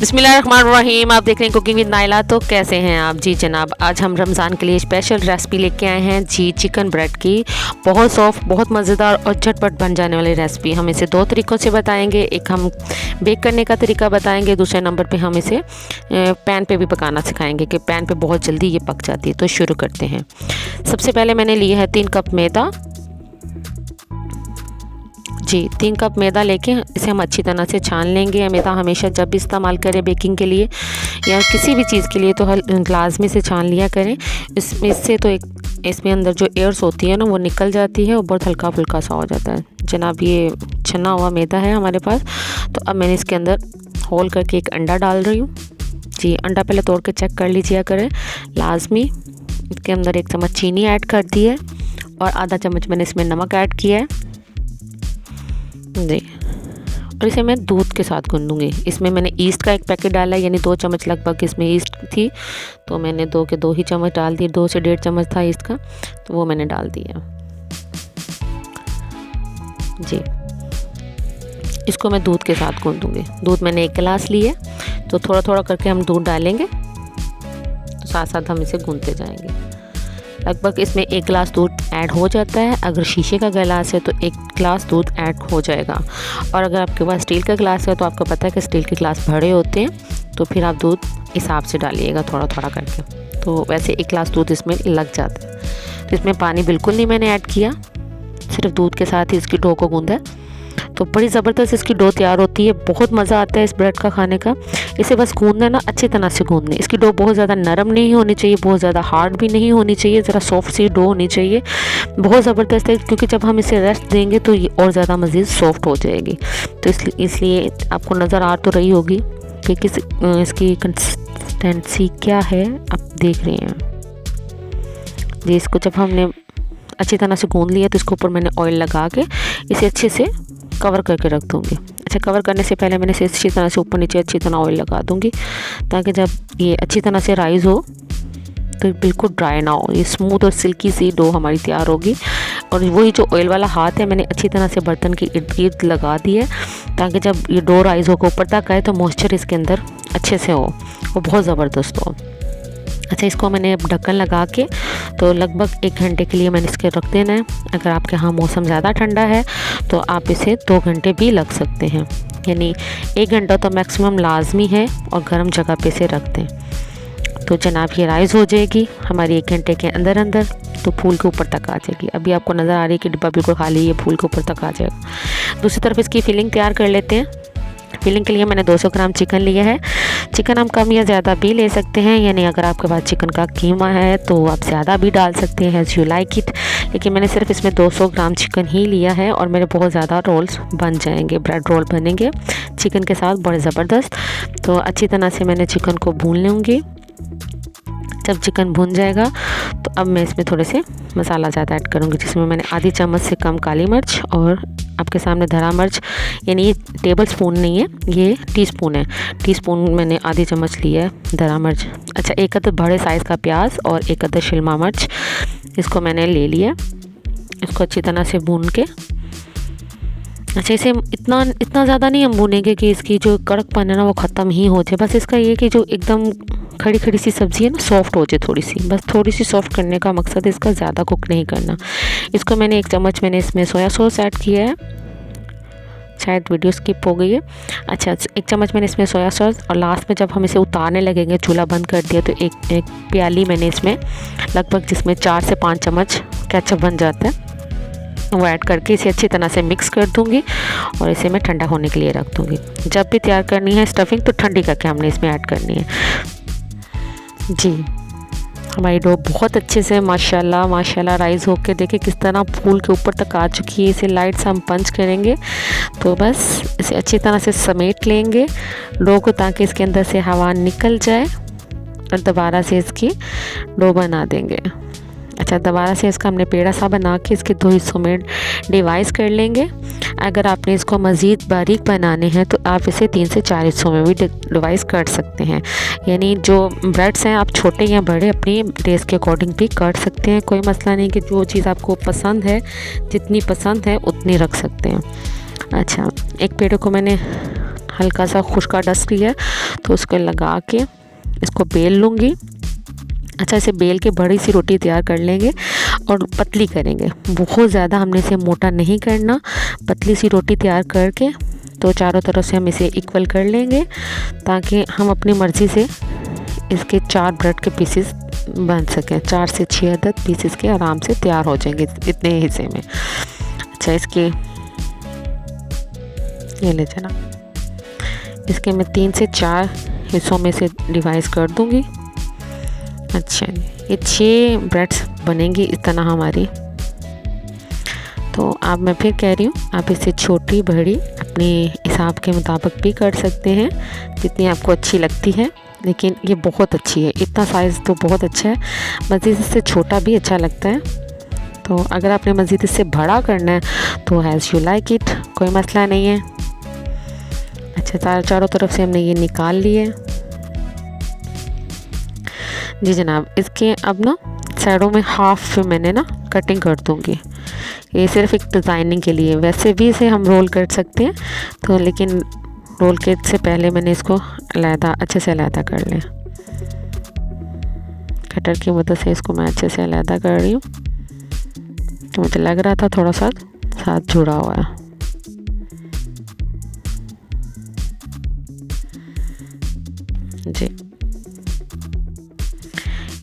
बिस्मिल्लाहिर्रहमानिर्रहीम। आप देख रहे हैं कुकिंग विद नाइला। तो कैसे हैं आप? जी जनाब, आज हम रमज़ान के लिए स्पेशल रेसिपी लेके आए हैं जी, चिकन ब्रेड की। बहुत सॉफ्ट, बहुत मज़ेदार और झटपट बन जाने वाली रेसिपी। हम इसे दो तरीक़ों से बताएंगे। एक हम बेक करने का तरीका बताएंगे, दूसरे नंबर पे हम इसे पैन पे भी पकाना सिखाएंगे कि पैन पे बहुत जल्दी ये पक जाती है। तो शुरू करते हैं। सबसे पहले मैंने लिया है 3 कप मैदा। जी 3 कप मैदा लेके इसे हम अच्छी तरह से छान लेंगे। मैदा हमेशा जब भी इस्तेमाल करें बेकिंग के लिए या किसी भी चीज़ के लिए तो ग्लास में से छान लिया करें। इससे तो इसमें अंदर जो एयर्स होती है ना वो निकल जाती है और बहुत हल्का फुल्का सा हो जाता है। जनाब ये छना हुआ मैदा है हमारे पास। तो अब मैंने इसके अंदर होल करके एक अंडा डाल रही हूँ। जी अंडा पहले तोड़ के चेक कर लीजिए करें लाजमी। इसके अंदर 1 चम्मच चीनी ऐड कर दी है और आधा चम्मच मैंने इसमें नमक ऐड किया है जी। और इसे मैं दूध के साथ गूंदूंगी। इसमें मैंने ईस्ट का 1 पैकेट डाला है, यानी 2 चम्मच लगभग इसमें ईस्ट थी। तो मैंने 2 के 2 ही चम्मच डाल दिए। 2 से 1.5 चम्मच था ईस्ट का, तो वो मैंने डाल दिया जी। इसको मैं दूध के साथ गूंदूंगी। दूध मैंने 1 गिलास ली है, तो थोड़ा थोड़ा करके हम दूध डालेंगे, तो साथ साथ हम इसे गूंदते जाएंगे। लगभग इसमें 1 गिलास दूध ऐड हो जाता है। अगर शीशे का गिलास है तो 1 गिलास दूध ऐड हो जाएगा। और अगर आपके पास स्टील का गिलास है तो आपको पता है कि स्टील के गिलास बड़े होते हैं, तो फिर आप दूध हिसाब से डालिएगा थोड़ा थोड़ा करके। तो वैसे 1 गिलास दूध इसमें लग जाता है। तो इसमें पानी बिल्कुल नहीं मैंने ऐड किया, सिर्फ दूध के साथ ही इसकी डो को गूंदा। तो बड़ी ज़बरदस्त इसकी डो तैयार होती है। बहुत मज़ा आता है इस ब्रेड का खाने का। इसे बस गूंदना ना, अच्छी तरह से गूंदने। इसकी डो बहुत ज़्यादा नरम नहीं होनी चाहिए, बहुत ज़्यादा हार्ड भी नहीं होनी चाहिए, ज़रा सॉफ्ट सी डो होनी चाहिए। बहुत ज़बरदस्त है, क्योंकि जब हम इसे रेस्ट देंगे तो ये और ज़्यादा मज़ीद सॉफ्ट हो जाएगी। तो इसलिए आपको नज़र आ तो रही होगी कि इसकी कंसिस्टेंसी क्या है, आप देख रहे हैं जी। इसको जब हमने अच्छी तरह से गूंद लिया तो इसके ऊपर मैंने ऑयल लगा के इसे अच्छे से कवर करके रख दूँगी। अच्छा, कवर करने से पहले मैंने इसे अच्छी तरह से ऊपर नीचे अच्छी तरह ऑयल लगा दूँगी, ताकि जब ये अच्छी तरह से राइज़ हो तो बिल्कुल ड्राई ना हो। ये स्मूथ और सिल्की सी डो हमारी तैयार होगी। और वही जो ऑयल वाला हाथ है मैंने अच्छी तरह से बर्तन के इर्द गिर्द लगा दी है, ताकि जब ये डो राइज़ होकर ऊपर तक आए तो मॉइस्चर इसके अंदर अच्छे से हो और बहुत ज़बरदस्त हो। अच्छा, इसको मैंने अब ढक्कन लगा के तो लगभग 1 घंटे के लिए मैंने इसके रख देना है। अगर आपके यहाँ मौसम ज़्यादा ठंडा है तो आप इसे 2 घंटे भी लग सकते हैं, यानी 1 घंटा तो मैक्सिमम लाजमी है। और गर्म जगह पे इसे रख दें। तो जनाब ये राइज़ हो जाएगी हमारी 1 घंटे के अंदर अंदर, तो फूल के ऊपर तक आ जाएगी। अभी आपको नज़र आ रही है कि डिब्बा बिल्कुल खाली, ये फूल के ऊपर तक आ जाएगा। दूसरी तरफ इसकी फिलिंग तैयार कर लेते हैं। फिलिंग के लिए मैंने 200 ग्राम चिकन लिया है। चिकन हम कम या ज़्यादा भी ले सकते हैं, यानी अगर आपके पास चिकन का कीमा है तो आप ज़्यादा भी डाल सकते हैं, एज़ यू लाइक इट। लेकिन मैंने सिर्फ इसमें 200 ग्राम चिकन ही लिया है और मेरे बहुत ज़्यादा रोल्स बन जाएंगे, ब्रेड रोल बनेंगे चिकन के साथ, बड़े ज़बरदस्त। तो अच्छी तरह से मैंने चिकन को भून लूँगी। जब चिकन भुन जाएगा तो अब मैं इसमें थोड़े से मसाला ज़्यादा ऐड करूँगी, जिसमें मैंने आधी चम्मच से कम काली मिर्च और आपके सामने धरा मिर्च, यानी ये टेबल स्पून नहीं है, ये टीस्पून है। टीस्पून मैंने आधी चम्मच लिया है धरा मिर्च। अच्छा, 1 अदद बड़े साइज़ का प्याज और 1 अदद शिमला मिर्च, इसको मैंने ले लिया। इसको अच्छी तरह से भून के, अच्छा इसे इतना ज़्यादा नहीं हम भूनेंगे कि इसकी जो कड़कपन है ना वो ख़त्म ही हो जाए। बस इसका ये कि जो एकदम खड़ी खड़ी सी सब्ज़ी है ना सॉफ्ट हो जाए थोड़ी सी, बस थोड़ी सी सॉफ्ट करने का मकसद है इसका, ज़्यादा कुक नहीं करना। इसको मैंने 1 चम्मच मैंने इसमें सोया सॉस ऐड किया है, शायद वीडियो स्किप हो गई है। अच्छा, 1 चम्मच मैंने इसमें सोया सॉस, और लास्ट में जब हम इसे उतारने लगेंगे, चूल्हा बंद कर दिया, तो एक प्याली मैंने इसमें लगभग, जिसमें 4 से 5 चम्मच केचप बन जाता है, वो ऐड करके इसे अच्छी तरह से मिक्स कर दूंगी और इसे मैं ठंडा होने के लिए रख दूंगी। जब भी तैयार करनी है स्टफिंग तो ठंडी करके हमने इसमें ऐड करनी है जी। हमारी डो बहुत अच्छे से माशाल्लाह माशाल्लाह राइज़ होकर देखिए किस तरह फूल के ऊपर तक आ चुकी है। इसे लाइट से हम पंच करेंगे तो बस इसे अच्छी तरह से समेट लेंगे डो को, ताकि इसके अंदर से हवा निकल जाए, और दोबारा से इसकी डो बना देंगे। अच्छा, दोबारा से इसका हमने पेड़ा सा बना के इसके 2 हिस्सों में डिवाइड कर लेंगे। अगर आपने इसको मज़ीद बारीक बनाने हैं तो आप इसे 3 से 4 हिस्सों में भी डिवाइड कर सकते हैं, यानी जो ब्रेड्स हैं आप छोटे या बड़े अपनी टेस्ट के अकॉर्डिंग भी काट सकते हैं। कोई मसला नहीं कि जो चीज़ आपको पसंद है, जितनी पसंद है उतनी रख सकते हैं। अच्छा, एक पेड़े को मैंने हल्का सा खुश्का डस्ट किया है, तो उसको लगा के इसको बेल लूँगी। अच्छा, इसे बेल के बड़ी सी रोटी तैयार कर लेंगे और पतली करेंगे। बहुत ज़्यादा हमने इसे मोटा नहीं करना, पतली सी रोटी तैयार करके तो चारों तरफ से हम इसे इक्वल कर लेंगे, ताकि हम अपनी मर्ज़ी से इसके 4 ब्रेड के पीसेस बन सकें। 4 से 6 अदद पीसेस के आराम से तैयार हो जाएंगे इतने हिस्से में। अच्छा, इसके ये ले जाना, इसके मैं 3 से 4 हिस्सों में से डिवाइड कर दूंगी। अच्छा, ये 6 ब्रेड्स बनेंगी इस तरह हमारी। तो आप, मैं फिर कह रही हूँ, आप इसे छोटी बड़ी अपने हिसाब के मुताबिक भी कर सकते हैं, जितनी आपको अच्छी लगती है। लेकिन ये बहुत अच्छी है, इतना साइज़ तो बहुत अच्छा है। मज़ीद इससे छोटा भी अच्छा लगता है। तो अगर आपने मज़ीद इससे बड़ा करना है तो हैज़ यू लाइक इट, कोई मसला नहीं है। अच्छा, चारों तरफ से हमने ये निकाल लिए जी जनाब। इसके अब ना साइडों में हाफ मैंने ना कटिंग कर दूँगी, ये सिर्फ एक डिज़ाइनिंग के लिए। वैसे भी इसे हम रोल कर सकते हैं, तो लेकिन रोल के से पहले मैंने इसको अलहदा, अच्छे से अलहदा कर लें। कटर की मदद से इसको मैं अच्छे से अलहदा कर रही हूँ। तो मुझे लग रहा था थोड़ा सा साथ जुड़ा हुआ है। जी,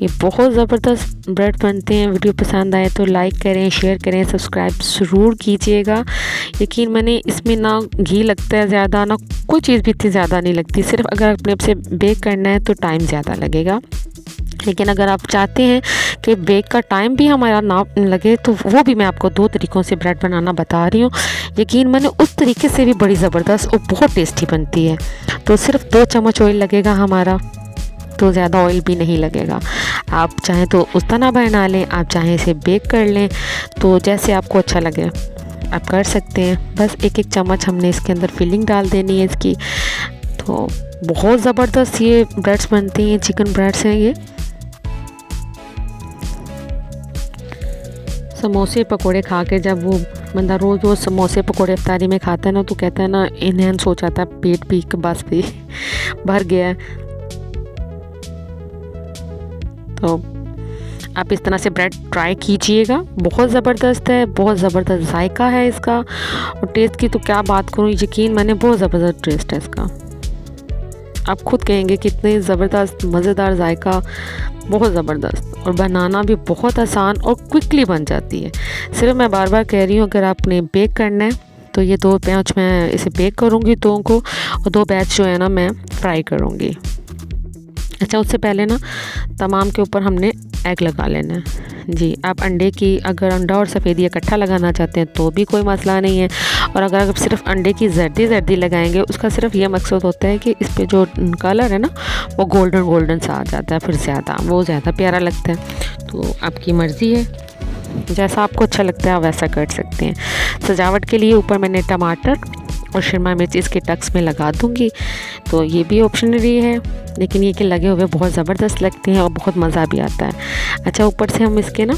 ये बहुत ज़बरदस्त ब्रेड बनते हैं। वीडियो पसंद आए तो लाइक करें, शेयर करें, सब्सक्राइब ज़रूर कीजिएगा। यकीन मैंने इसमें ना घी लगता है ज़्यादा, ना कोई चीज़ भी इतनी ज़्यादा नहीं लगती। सिर्फ अगर अपने से बेक करना है तो टाइम ज़्यादा लगेगा। लेकिन अगर आप चाहते हैं कि बेक का टाइम भी हमारा ना लगे, तो वो भी मैं आपको 2 तरीक़ों से ब्रेड बनाना बता रही हूँ। यकीन मैंने उस तरीके से भी बड़ी ज़बरदस्त और बहुत टेस्टी बनती है। तो सिर्फ 2 चम्मच ऑयल लगेगा हमारा, तो ज़्यादा ऑयल भी नहीं लगेगा। आप चाहें तो उस तरह बना लें, आप चाहें इसे बेक कर लें, तो जैसे आपको अच्छा लगे आप कर सकते हैं। बस 1-1 चम्मच हमने इसके अंदर फिलिंग डाल देनी है इसकी। तो बहुत ज़बरदस्त ये ब्रेड्स बनती हैं, चिकन ब्रेड्स हैं ये। समोसे पकोड़े खा के जब वो बंदा रोज़ समोसे पकोड़े इफ्तारी में खाता है ना, तो कहता है ना, इनहेंस हो जाता है पेट भी, बस भी भर गया है। तो आप इस तरह से ब्रेड ट्राई कीजिएगा, बहुत ज़बरदस्त है, बहुत ज़बरदस्त जायका है इसका। और टेस्ट की तो क्या बात करूँ, यकीन मैंने बहुत ज़बरदस्त टेस्ट है इसका। आप खुद कहेंगे कितने ज़बरदस्त मज़ेदार जायका, बहुत ज़बरदस्त। और बनाना भी बहुत आसान और क्विकली बन जाती है। सिर्फ मैं बार बार कह रही हूँ, अगर आपने बेक करना है तो ये 2 बैच मैं इसे बेक करूँगी 2 को, और 2 बैच जो है ना मैं फ्राई करूँगी। अच्छा, उससे पहले ना तमाम के ऊपर हमने एग लगा लेना है जी। आप अंडे की, अगर अंडा और सफ़ेदी इकट्ठा लगाना चाहते हैं तो भी कोई मसला नहीं है। और अगर आप सिर्फ अंडे की जर्दी लगाएंगे, उसका सिर्फ ये मकसद होता है कि इस पे जो कलर है ना वो गोल्डन सा आ जाता है, फिर वो ज़्यादा प्यारा लगता है। तो आपकी मर्ज़ी है, जैसा आपको अच्छा लगता है आप वैसा कर सकते हैं। सजावट के लिए ऊपर मैंने टमाटर और शिमला मिर्च इसके टक्स में लगा दूंगी, तो ये भी ऑप्शनली है, लेकिन ये कि लगे हुए बहुत ज़बरदस्त लगते हैं और बहुत मज़ा भी आता है। अच्छा, ऊपर से हम इसके ना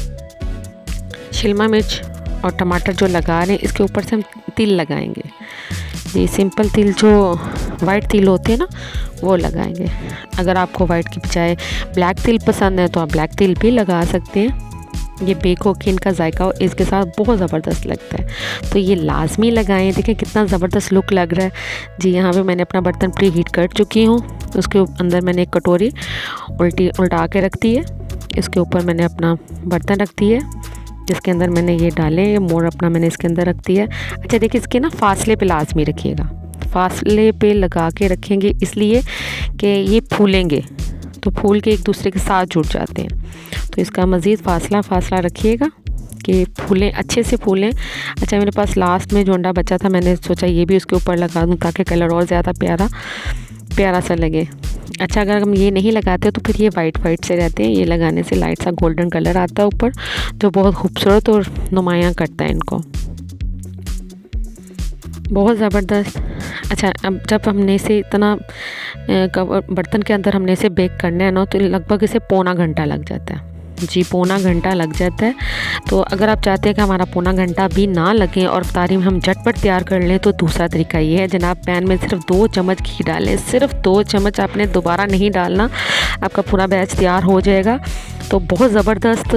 शिमला मिर्च और टमाटर जो लगा रहे हैं, इसके ऊपर से हम तिल लगाएंगे। ये सिंपल तिल जो वाइट तिल होते हैं ना, वो लगाएंगे। अगर आपको वाइट की बजाय ब्लैक तिल पसंद है तो आप ब्लैक तिल भी लगा सकते हैं। ये बेक होके इनका जायका इसके साथ बहुत ज़बरदस्त लगता है, तो ये लाजमी लगाएं। देखें कितना ज़बरदस्त लुक लग रहा है जी। यहाँ पे मैंने अपना बर्तन प्री हीट कर चुकी हूँ, उसके अंदर मैंने एक कटोरी उल्टा के रख दी है। इसके ऊपर मैंने अपना बर्तन रख दी है, जिसके अंदर मैंने ये डाले, ये मोड़ अपना मैंने इसके अंदर रख दिया है। अच्छा, देखिए इसके ना फासले पे लाजमी रखिएगा, फासले पे लगा के रखेंगे इसलिए कि ये फूलेंगे, तो फूल के एक दूसरे के साथ जुड़ जाते हैं। तो इसका मज़ीद फासला रखिएगा कि फूलें, अच्छे से फूलें। अच्छा, मेरे पास लास्ट में जो अंडा बचा था, मैंने सोचा ये भी उसके ऊपर लगा दूँ ताकि कलर और ज़्यादा प्यारा सा लगे। अच्छा, अगर हम ये नहीं लगाते तो फिर ये वाइट से रहते हैं, ये लगाने से लाइट सा गोल्डन कलर आता है ऊपर, जो बहुत खूबसूरत और नुमायाँ करता है इनको, बहुत ज़बरदस्त। अच्छा, अब जब हमने इसे इतना बर्तन के अंदर हमने इसे बेक करना है ना, तो लगभग इसे 1.25 घंटा लग जाता है। जी पौना घंटा लग जाता है। तो अगर आप चाहते हैं कि हमारा पौना घंटा भी ना लगे और इफ्तारी में हम झटपट तैयार कर लें, तो दूसरा तरीका ये है जनाब, पैन में सिर्फ 2 चम्मच घी डालें, सिर्फ 2 चम्मच, आपने दोबारा नहीं डालना, आपका पूरा बैच तैयार हो जाएगा। तो बहुत ज़बरदस्त,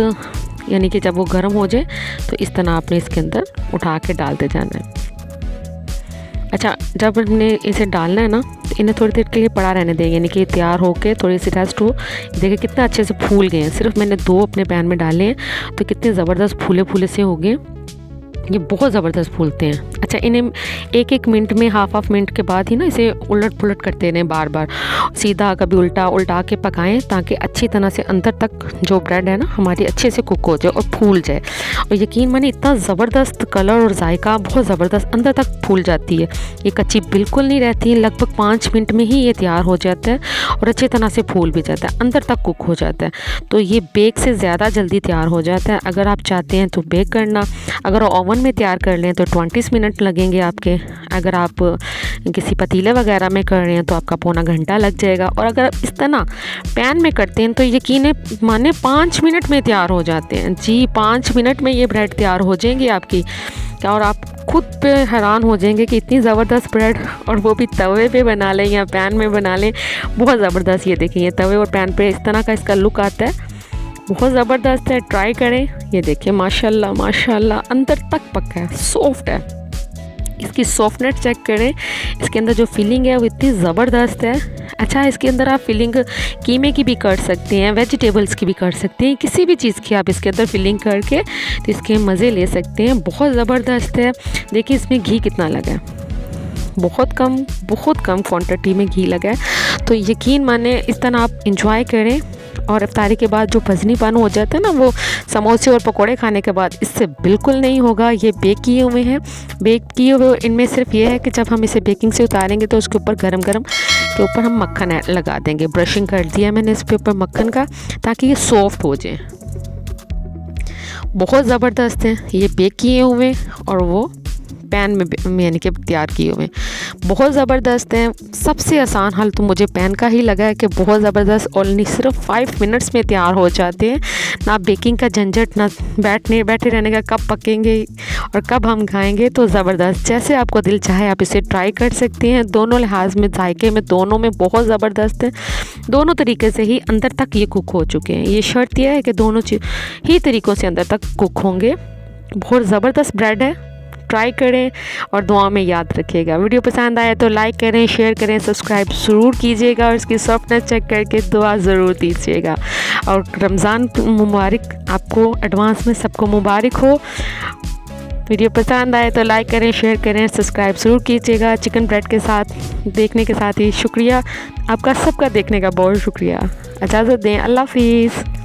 यानी कि जब वो गर्म हो जाए तो इस तरह आपने इसके अंदर उठा के डालते जाना है। अच्छा, जब हमने इसे डालना है ना, तो इन्हें थोड़ी देर के लिए पड़ा रहने दें, यानी कि तैयार होके थोड़ी सी रेस्ट हो। देखिए कितना अच्छे से फूल गए हैं, सिर्फ मैंने 2 अपने पैन में डाले हैं तो कितने ज़बरदस्त फूले फूले से हो गए, ये बहुत ज़बरदस्त फूलते हैं। अच्छा, इन्हें 1-1 मिनट में, हाफ मिनट के बाद ही ना इसे उलट पुलट करते रहें, बार बार सीधा कभी उल्टा उल्टा के पकाएं, ताकि अच्छी तरह से अंदर तक जो ब्रेड है ना हमारी अच्छे से कुक हो जाए और फूल जाए। और यकीन माने इतना ज़बरदस्त कलर और जायका, बहुत ज़बरदस्त अंदर तक फूल जाती है, ये कच्ची बिल्कुल नहीं रहती। लगभग 5 मिनट में ही ये तैयार हो जाता है और अच्छी तरह से फूल भी जाता है, अंदर तक कुक हो जाता है। तो ये बेक से ज़्यादा जल्दी तैयार हो जाता है। अगर आप चाहते हैं तो बेक करना, अगर ओवन में तैयार कर लें तो 20 मिनट लगेंगे आपके। अगर आप किसी पतीले वगैरह में कर रहे हैं तो आपका पौना घंटा लग जाएगा। और अगर आप इस तरह पैन में करते हैं तो यकीन माने 5 मिनट में तैयार हो जाते हैं। जी 5 मिनट में ये ब्रेड तैयार हो जाएंगी आपकी, और आप खुद पे हैरान हो जाएंगे कि इतनी ज़बरदस्त ब्रेड, और वो भी तवे पे बना लें या पैन में बना लें, बहुत ज़बरदस्त। ये देखिए, ये तवे और पैन पे इस तरह का इसका लुक आता है, बहुत ज़बरदस्त है, ट्राई करें। ये देखिए माशाल्लाह माशाल्लाह अंदर तक पक्का है, सॉफ्ट है। इसकी सॉफ्टनेस चेक करें, इसके अंदर जो फिलिंग है वो इतनी ज़बरदस्त है। अच्छा, इसके अंदर आप फिलिंग कीमे की भी कर सकते हैं, वेजिटेबल्स की भी कर सकते हैं, किसी भी चीज़ की आप इसके अंदर फिलिंग करके तो इसके मज़े ले सकते हैं, बहुत ज़बरदस्त है। देखिए इसमें घी कितना लगा है, बहुत कम क्वांटिटी में घी लगा है। तो यकीन माने इस तरह आप इंजॉय करें। और इफ्तारी के बाद जो भजनीपन हो जाता है ना, वो समोसे और पकोड़े खाने के बाद इससे बिल्कुल नहीं होगा। ये बेक किए हुए हैं, बेक किए हुए इनमें सिर्फ ये है कि जब हम इसे बेकिंग से उतारेंगे तो उसके ऊपर गरम के ऊपर हम मक्खन लगा देंगे। ब्रशिंग कर दिया मैंने इसके ऊपर मक्खन का, ताकि ये सॉफ्ट हो जाए। बहुत ज़बरदस्त है ये बेक किए हुए और वो पैन में यानी कि तैयार किए हुए, बहुत ज़बरदस्त हैं। सबसे आसान हल तो मुझे पैन का ही लगा है कि बहुत ज़बरदस्त, और नहीं सिर्फ 5 मिनट्स में तैयार हो जाते हैं। ना बेकिंग का झंझट, ना बैठे रहने का, कब पकेंगे और कब हम खाएंगे। तो ज़बरदस्त, जैसे आपको दिल चाहे आप इसे ट्राई कर सकते हैं। दोनों लिहाज में, जायके में, दोनों में बहुत ज़बरदस्त है। दोनों तरीके से ही अंदर तक ये कुक हो चुके हैं। ये शर्त यह है कि दोनों ही तरीक़ों से अंदर तक कुक होंगे। बहुत ज़बरदस्त ब्रेड है, ट्राई करें और दुआ में याद रखिएगा। वीडियो पसंद आए तो लाइक करें, शेयर करें, सब्सक्राइब ज़रूर कीजिएगा और इसकी सॉफ्टनेस चेक करके दुआ ज़रूर दीजिएगा। और रमज़ान मुबारक आपको, एडवांस में सबको मुबारक हो। वीडियो पसंद आए तो लाइक करें, शेयर करें, सब्सक्राइब ज़रूर कीजिएगा। चिकन ब्रेड के साथ देखने के साथ ही शुक्रिया आपका सबका, देखने का बहुत शुक्रिया। इजाज़त दें, अल्लाह हाफिज़।